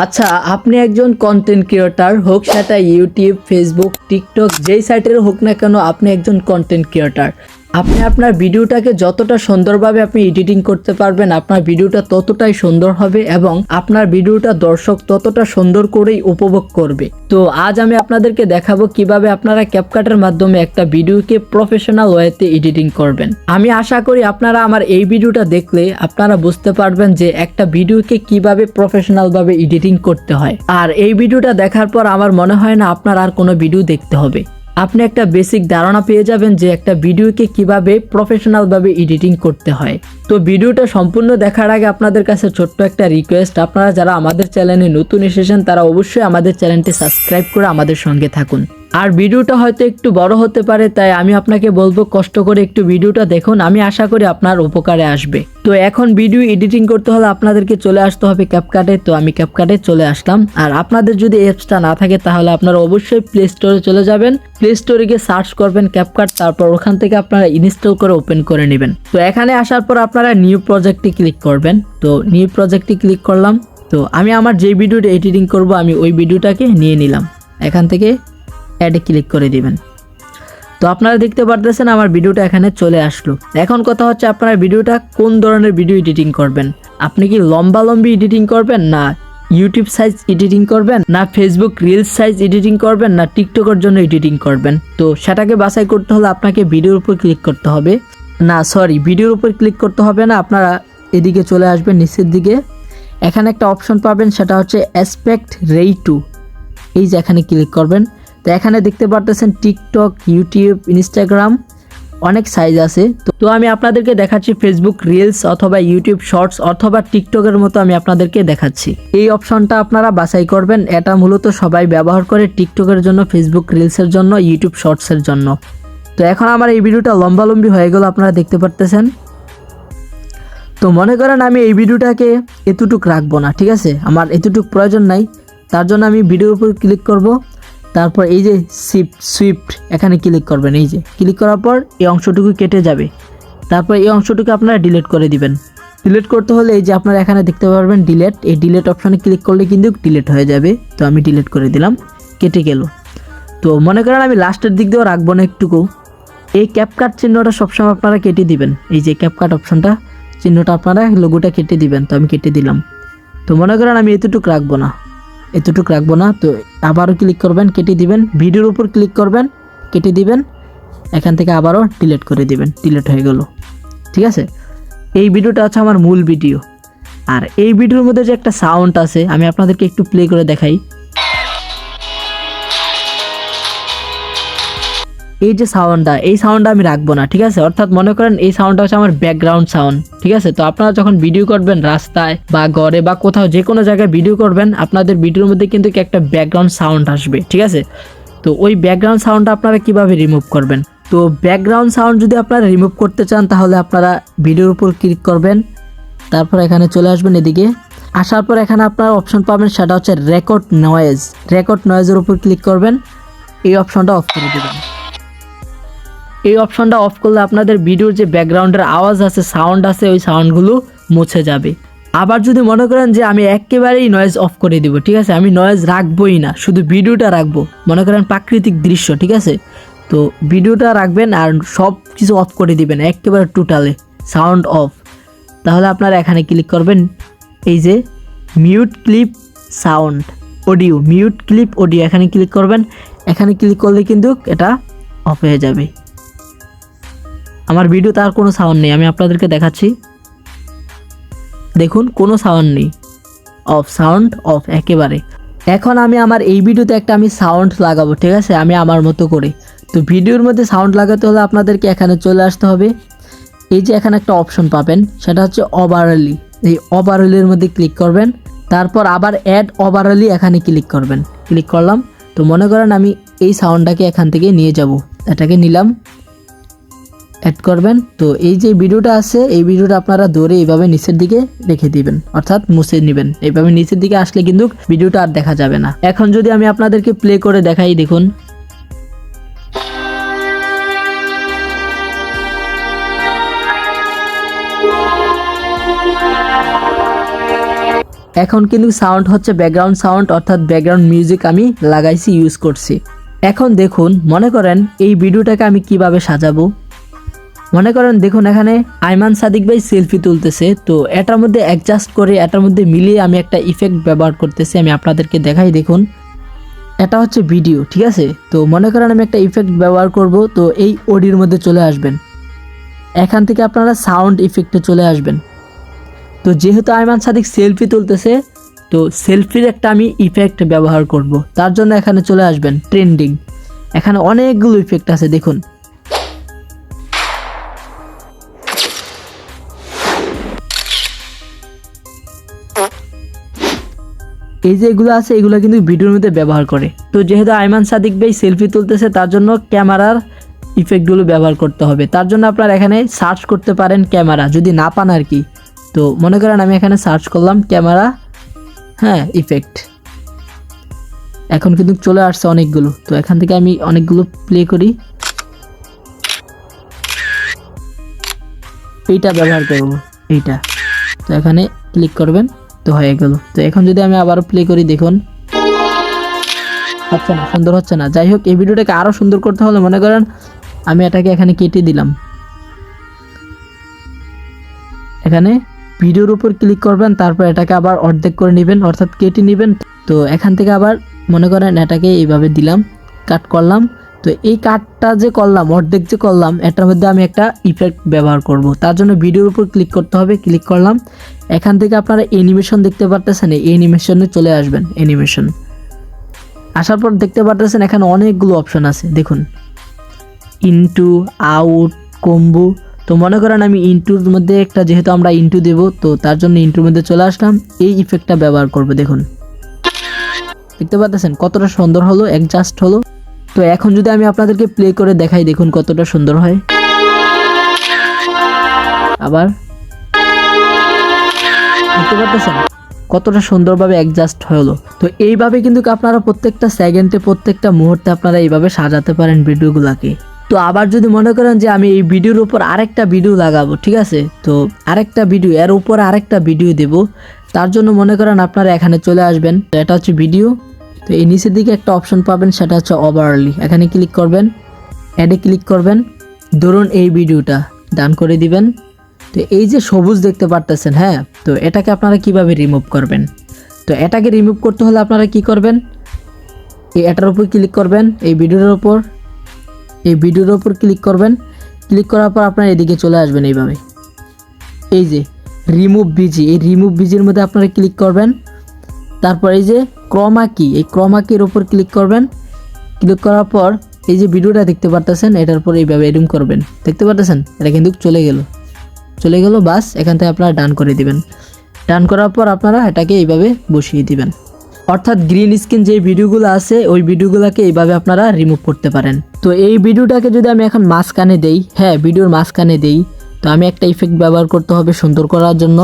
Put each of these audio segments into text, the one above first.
আচ্ছা, আপনি একজন কন্টেন্ট ক্রিয়েটর, হোক সেটা ইউটিউব, ফেসবুক, টিকটক, যেই সাইটের হোক না কেন, আপনি একজন কন্টেন্ট ক্রিয়েটর। আপনি আপনার ভিডিওটাকে যতটা সুন্দরভাবে আপনি এডিটিং করতে পারবেন, আপনার ভিডিওটা ততটাই সুন্দর হবে এবং আপনার ভিডিওটা দর্শক ততটা সুন্দর করেই উপভোগ করবে। তো আজ আমি আপনাদেরকে দেখাবো কিভাবে আপনারা ক্যাপকাটের মাধ্যমে একটা ভিডিওকে প্রফেশনাল ওয়েতে এডিটিং করবেন। আমি আশা করি আপনারা আমার এই ভিডিওটা দেখলে আপনারা বুঝতে পারবেন যে একটা ভিডিওকে কিভাবে প্রফেশনাল ভাবে এডিটিং করতে হয়। আর এই ভিডিওটা দেখার পর আমার মনে হয় না আপনার আর কোনো ভিডিও দেখতে হবে। আপনি একটা বেসিক ধারণা পেয়ে যাবেন যে একটা ভিডিওকে কিভাবে প্রফেশনাল ভাবে এডিটিং করতে হয়। তো ভিডিওটা সম্পূর্ণ দেখার আগে আপনাদের কাছে ছোট্ট একটা রিকোয়েস্ট, আপনারা যারা আমাদের চ্যানেলে নতুন এসেছেন তারা অবশ্যই আমাদের চ্যানেলটি সাবস্ক্রাইব করে আমাদের সঙ্গে থাকুন। আর ভিডিওটা হয়তো একটু বড় হতে পারে, তাই আমি আপনাকে বলবো কষ্ট করে একটু ভিডিওটা দেখুন, আমি আশা করি আপনার উপকারে আসবে। তো এখন ভিডিও এডিটিং করতে হলে আপনাদেরকে চলে আসতে হবে ক্যাপকাটে। তো আমি ক্যাপকাটে চলে আসলাম। আর আপনাদের যদি অ্যাপসটা না থাকে তাহলে আপনারা অবশ্যই প্লে স্টোরে চলে যাবেন। প্লে স্টোরে গিয়ে সার্চ করবেন ক্যাপকাট, তারপর ওখান থেকে আপনারা ইনস্টল করে ওপেন করে নেবেন। তো এখানে আসার পর আপনারা নিউ প্রজেক্টে ক্লিক করবেন। তো নিউ প্রজেক্টে ক্লিক করলাম। তো আমি আমার যে ভিডিওটা এডিটিং করব আমি ওই ভিডিওটাকে নিয়ে নিলাম। এখান থেকে অ্যাডে ক্লিক করে দিবেন। তো আপনারা দেখতে পারতেছেন আমার ভিডিওটা এখানে চলে আসলো। এখন কথা হচ্ছে আপনারা ভিডিওটা কোন ধরনের ভিডিও এডিটিং করবেন। আপনি কি লম্বি এডিটিং করবেন, না ইউটিউব সাইজ এডিটিং করবেন, না ফেসবুক রিলস সাইজ এডিটিং করবেন, না টিকটকের জন্য এডিটিং করবেন। তো সেটাকে বাছাই করতে হলে আপনাকে ভিডিওর উপর ক্লিক করতে হবে। না সরি, ভিডিওর উপর ক্লিক করতে হবে না, আপনারা এদিকে চলে আসবেন নিচের দিকে। এখানে একটা অপশন পাবেন, সেটা হচ্ছে অ্যাসপেক্ট রেশিও। এই যে এখানে ক্লিক করবেন। তো এখানে দেখতে পারতেছেন টিকটক, ইউটিউব, ইনস্টাগ্রাম অনেক সাইজ আছে। তো আমি আপনাদেরকে দেখাচ্ছি ফেসবুক রিলস অথবা ইউটিউব শর্টস অথবা টিকটকের মতো আমি আপনাদেরকে দেখাচ্ছি। এই অপশনটা আপনারা বাছাই করবেন। এটা মূলত সবাই ব্যবহার করে টিকটকের জন্য, ফেসবুক রিলসের জন্য, ইউটিউব শর্টসের জন্য। তো এখন আমার এই ভিডিওটা লম্বি হয়ে গেল, আপনারা দেখতে পারতেছেন। তো মনে করেন আমি এই ভিডিওটাকে এতটুক রাখবো না, ঠিক আছে, আমার এতটুক প্রয়োজন নাই। তার জন্য আমি ভিডিওর উপর ক্লিক করব। তারপর এই যে সুইফট এখানে ক্লিক করবেন। এই যে ক্লিক করার পর এই অংশটুকু কেটে যাবে। তারপর এই অংশটুকু আপনারা ডিলিট করে দিবেন। ডিলিট করতে হলে এই যে আপনারা এখানে দেখতে পারবেন ডিলিট, এই ডিলিট অপশানে ক্লিক করলে কিন্তু ডিলিট হয়ে যাবে। তো আমি ডিলিট করে দিলাম, কেটে গেল। তো মনে করেন আমি লাস্টের দিক দিয়েও রাখবো না একটুকু। এই ক্যাপকাট চিহ্নটা সবসময় আপনারা কেটে দিবেন। এই যে ক্যাপকাট অপশানটা চিহ্নটা আপনারা লোগোটা কেটে দিবেন। তো আমি কেটে দিলাম। তো মনে করেন আমি এতটুকু রাখবো না, এতটুকু রাখবো না। তো আবারও ক্লিক করবেন, কেটে দিবেন। ভিডিওর উপর ক্লিক করবেন, কেটে দিবেন। এখান থেকে আবারও ডিলিট করে দিবেন। ডিলিট হয়ে গেল, ঠিক আছে। এই ভিডিওটা হচ্ছে আমার মূল ভিডিও। আর এই ভিডিওর মধ্যে যে একটা সাউন্ড আছে আমি আপনাদেরকে একটু প্লে করে দেখাই। এই যে সাউন্ডটা, এই সাউন্ডটা আমি রাখবো না, ঠিক আছে। অর্থাৎ মনে করেন এই সাউন্ডটা হচ্ছে আমার ব্যাকগ্রাউন্ড সাউন্ড, ঠিক আছে। তো আপনারা যখন ভিডিও করবেন রাস্তায় বা ঘরে বা কোথাও যে কোনো জায়গায় ভিডিও করবেন, আপনাদের ভিডিওর মধ্যে কিন্তু একটা ব্যাকগ্রাউন্ড সাউন্ড আসবে, ঠিক আছে। তো ওই ব্যাকগ্রাউন্ড সাউন্ডটা আপনারা কিভাবে রিমুভ করবেন। তো ব্যাকগ্রাউন্ড সাউন্ড যদি আপনারা রিমুভ করতে চান তাহলে আপনারা ভিডিওর উপর ক্লিক করবেন। তারপর এখানে চলে আসবেন এদিকে। আসার পর এখানে আপনারা অপশন পাবেন, সেটা হচ্ছে রেকর্ড নয়েজ। রেকর্ড নয়েজের উপর ক্লিক করবেন। এই অপশনটা অফ করে দেবেন। এই অপশনটা অফ করলে আপনাদের ভিডিওর যে ব্যাকগ্রাউন্ডের আওয়াজ আছে, সাউন্ড আছে, ওই সাউন্ডগুলো মুছে যাবে। আবার যদি মনে করেন যে আমি একেবারেই নয়েজ অফ করে দিব, ঠিক আছে, আমি নয়েজ রাখবোই না, শুধু ভিডিওটা রাখবো, মনে করেন প্রাকৃতিক দৃশ্য, ঠিক আছে। তো ভিডিওটা রাখবেন আর সব কিছু অফ করে দিবেন, একেবারে টোটালে সাউন্ড অফ। তাহলে আপনারা এখানে ক্লিক করবেন, এই যে mute clip sound audio, mute clip audio, এখানে ক্লিক করবেন। এখানে ক্লিক করলে কিন্তু এটা অফ হয়ে যাবে। আমার ভিডিও তার কোনো সাউন্ড নেই, আমি আপনাদেরকে দেখাচ্ছি। দেখুন কোনো সাউন্ড নেই, অফ, সাউন্ড অফ একেবারে। এখন আমি আমার এই ভিডিওতে একটা আমি সাউন্ড লাগাবো, ঠিক আছে, আমি আমার মতো করে। তো ভিডিওর মধ্যে সাউন্ড লাগাতে হলে আপনাদেরকে এখানে চলে আসতে হবে। এই যে এখানে একটা অপশন পাবেন, সেটা হচ্ছে ওভারলি। এই ওভারলির মধ্যে ক্লিক করবেন। তারপর আবার অ্যাড ওভারলি এখানে ক্লিক করবেন। ক্লিক করলাম। তো মনে করেন আমি এই সাউন্ডটাকে এখান থেকে নিয়ে যাব, এটাকে নিলাম, অ্যাড করবেন। তো এই যে ভিডিওটা আছে, এই ভিডিওটা আপনারা ধরে এইভাবে নিচের দিকে রেখে দিবেন, অর্থাৎ মুছে নেবেন। এইভাবে নিচের দিকে আসলে কিন্তু ভিডিওটা আর দেখা যাবে না। এখন যদি আমি আপনাদেরকে প্লে করে দেখাই, দেখুন এখন কিন্তু সাউন্ড হচ্ছে ব্যাকগ্রাউন্ড সাউন্ড, অর্থাৎ ব্যাকগ্রাউন্ড মিউজিক আমি লাগাইছি, ইউজ করছি। এখন দেখুন, মনে করেন এই ভিডিওটাকে আমি কিভাবে সাজাবো। মনে করেন দেখুন এখানে আইমান সাদিক ভাই সেলফি তুলতেছে, তো এটার মধ্যে অ্যাডজাস্ট করে এটার মধ্যে মিলিয়ে আমি একটা ইফেক্ট ব্যবহার করতেছি। আমি আপনাদেরকে দেখাই, দেখুন এটা হচ্ছে ভিডিও, ঠিক আছে। তো মনে করেন আমি একটা ইফেক্ট ব্যবহার করব, তো এই অডিওর মধ্যে চলে আসবেন, এখান থেকে আপনারা সাউন্ড ইফেক্টে চলে আসবেন। তো যেহেতু আইমান সাদিক সেলফি তুলতেছে, তো সেলফির একটা আমি ইফেক্ট ব্যবহার করব, তার জন্য এখানে চলে আসবেন ট্রেন্ডিং। এখানে অনেকগুলো ইফেক্ট আছে, দেখুন এই যে এগুলো আছে, এগুলো কিন্তু ভিডিওর মধ্যে ব্যবহার করে। তো যেহেতু আইমান সাদিক ভাই সেলফি তুলতেছে, তার জন্য ক্যামেরার ইফেক্টগুলো ব্যবহার করতে হবে। তার জন্য আপনারা এখানে সার্চ করতে পারেন ক্যামেরা, যদি না পান আর কি। তো মনে করেন আমি এখানে সার্চ করলাম ক্যামেরা, হ্যাঁ ইফেক্ট, এখন কিন্তু চলে আসছে অনেকগুলো। তো এখান থেকে আমি অনেকগুলো প্লে করি, এইটা ব্যবহার করব, এইটা। তো এখানে ক্লিক করবেন, তো হয়ে গেল। তো এখন যদি আমি আবারও প্লে করি, দেখুন হচ্ছে না, সুন্দর হচ্ছে না। যাই হোক, এই ভিডিওটাকে আরও সুন্দর করতে হলে মনে করেন আমি এটাকে এখানে কেটে দিলাম, এখানে ভিডিওর উপর ক্লিক করবেন, তারপর এটাকে আবার অর্ধেক করে নেবেন, অর্থাৎ কেটে নেবেন। তো এখান থেকে আবার মনে করেন এটাকে এইভাবে দিলাম, কাট করলাম। তো এই কাটটা যে করলাম, অর্ধেক যে করলাম, এটার মধ্যে আমি একটা ইফেক্ট ব্যবহার করব। তার জন্য ভিডিওর উপর ক্লিক করতে হবে, ক্লিক করলাম। এখান থেকে আপনারা অ্যানিমেশন দেখতে পারতেছেন, এই অ্যানিমেশনে চলে আসবেন। অ্যানিমেশন আসার পর দেখতে পারতেছেন এখানে অনেকগুলো অপশন আছে, দেখুন ইনটু, আউট, কম্বো। তো মনে করেন আমি ইনটুর মধ্যে একটা, যেহেতু আমরা ইনটু দেব, তো তার জন্য ইনটুর মধ্যে চলে আসলাম, এই ইফেক্টটা ব্যবহার করব। দেখুন দেখতে পাচ্ছেন কতটা সুন্দর হলো, অ্যাডজাস্ট হলো। তো এখন যদি আমি আপনাদেরকে প্লে করে দেখাই, দেখুন কতটা সুন্দর হয়। আবার দেখতে পাচ্ছেন কতটা সুন্দরভাবে অ্যাডজাস্ট হলো। তো এইভাবে কিন্তু আপনারা প্রত্যেকটা সেকেন্ডে, প্রত্যেকটা মুহূর্তে আপনারা এইভাবে সাজাতে পারেন ভিডিওগুলোকে। তো আবার যদি মনে করেন যে আমি এই ভিডিওর উপর আরেকটা ভিডিও লাগাবো, ঠিক আছে, তো আরেকটা ভিডিও, এর উপর আরেকটা ভিডিও দেব, তার জন্য মনে করেন আপনারা এখানে চলে আসবেন। তো এটা হচ্ছে ভিডিও। তো এই নিচের দিকে একটা অপশন পাবেন, সেটা হচ্ছে ওভারলি, এখানে ক্লিক করবেন, অ্যাডে ক্লিক করবেন। ধরুন এই ভিডিওটা ডান করে দিবেন। তো এই যে সবুজ দেখতে পারতেছেন, হ্যাঁ, তো এটাকে আপনারা কিভাবে রিমুভ করবেন। তো এটাকে রিমুভ করতে হলে আপনারা কি করবেন, এটার উপর ক্লিক করবেন, এই ভিডিওর উপর ক্লিক করবেন। ক্লিক করার পর আপনারা এদিকে চলে আসবেন এইভাবে, এই যে রিমুভ বিজি, এই রিমুভ বিজির মধ্যে আপনারা ক্লিক করবেন। তারপর এই যে ক্রমা কি, এই ক্রমা কির উপর ক্লিক করবেন। ক্লিক করার পর এই যে ভিডিওটা দেখতে পারতেছেন, এটার উপর এইভাবে এডিম করবেন। দেখতে পারতেছেন এটা কিন্তু চলে গেল, বাস। এখান থেকে আপনারা ডান করে দিবেন। ডান করার পর আপনারা এটাকে এইভাবে বসিয়ে দিবেন, অর্থাৎ গ্রিন স্ক্রিন যে ভিডিওগুলো আছে, ওই ভিডিওগুলোকে এইভাবে আপনারা রিমুভ করতে পারেন। তো এই ভিডিওটাকে যদি আমি এখন মাঝখানে দেই, হ্যাঁ ভিডিওর মাঝখানে দেই, তো আমি একটা ইফেক্ট ব্যবহার করতে হবে সুন্দর করার জন্য।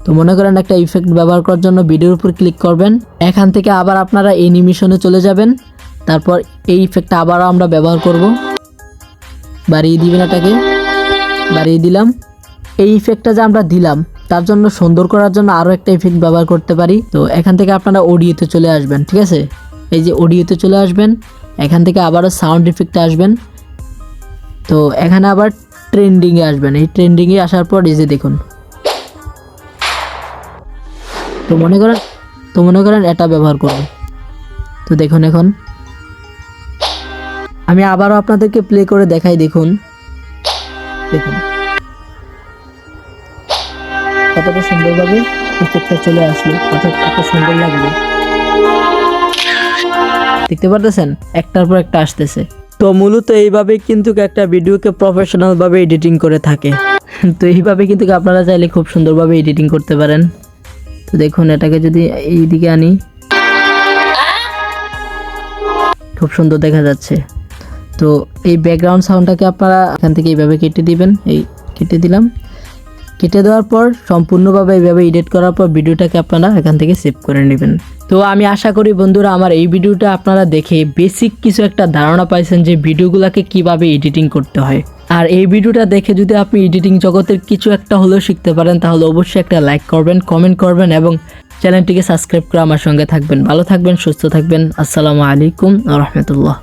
তো মনে করেন একটা ইফেক্ট ব্যবহার করার জন্য ভিডিওর উপর ক্লিক করবেন, এখান থেকে আবার আপনারা অ্যানিমেশনে চলে যাবেন। তারপর এই ইফেক্টটা আবারও আমরা ব্যবহার করব, বাড়িয়ে দিবেন, এটাকে বাড়িয়ে দিলাম। এই ইফেক্টটা যে আমরা দিলাম, তার জন্য সুন্দর করার জন্য আরও একটা ইফেক্ট ব্যবহার করতে পারি। তো এখান থেকে আপনারা অডিওতে চলে আসবেন, ঠিক আছে, এই যে অডিওতে চলে আসবেন। এখান থেকে আবারও সাউন্ড ইফেক্টে আসবেন। তো এখানে আবার ট্রেন্ডিংয়ে আসবেন। এই ট্রেন্ডিংয়ে আসার পর এই যে দেখুন, তো মনে করেন এটা ব্যবহার করুন। তো দেখুন এখন আমি আবারও আপনাদেরকে প্লে করে দেখাই, দেখুন কতটা সুন্দরভাবে ইফেক্টটা চলে আসলো, অর্থাৎ কত সুন্দর লাগলো। দেখতে পারতেছেন একটার পর একটা আসতেছে। তো মূলত এইভাবে কিন্তু একটা ভিডিওকে প্রফেশনাল ভাবে এডিটিং করে থাকে। তো এইভাবে কিন্তু আপনারা চাইলে খুব সুন্দরভাবে এডিটিং করতে পারেন। তো দেখুন এটাকে যদি এই দিকে আনি, খুব সুন্দর দেখা যাচ্ছে। তো এই ব্যাকগ্রাউন্ড সাউন্ডটাকে আপনারা এখান থেকে এইভাবে কেটে দিবেন, এই কেটে দিলাম। কেটে দেওয়ার পর সম্পূর্ণভাবে এইভাবে এডিট করার পর ভিডিওটাকে আপনারা এখান থেকে সেভ করে নেবেন। তো আমি আশা করি বন্ধুরা আমার এই ভিডিওটা আপনারা দেখে বেসিক কিছু একটা ধারণা পাইছেন যে ভিডিওগুলোকে কিভাবে এডিটিং করতে হয়। আর এই ভিডিওটা দেখে যদি আপনি এডিটিং জগতের কিছু একটা হলেও শিখতে পারেন, তাহলে অবশ্যই একটা লাইক করবেন, কমেন্ট করবেন এবং চ্যানেলটিকে সাবস্ক্রাইব করে আমার সঙ্গে থাকবেন। ভালো থাকবেন, সুস্থ থাকবেন। আসসালামু আলাইকুম ওয়া রাহমাতুল্লাহ।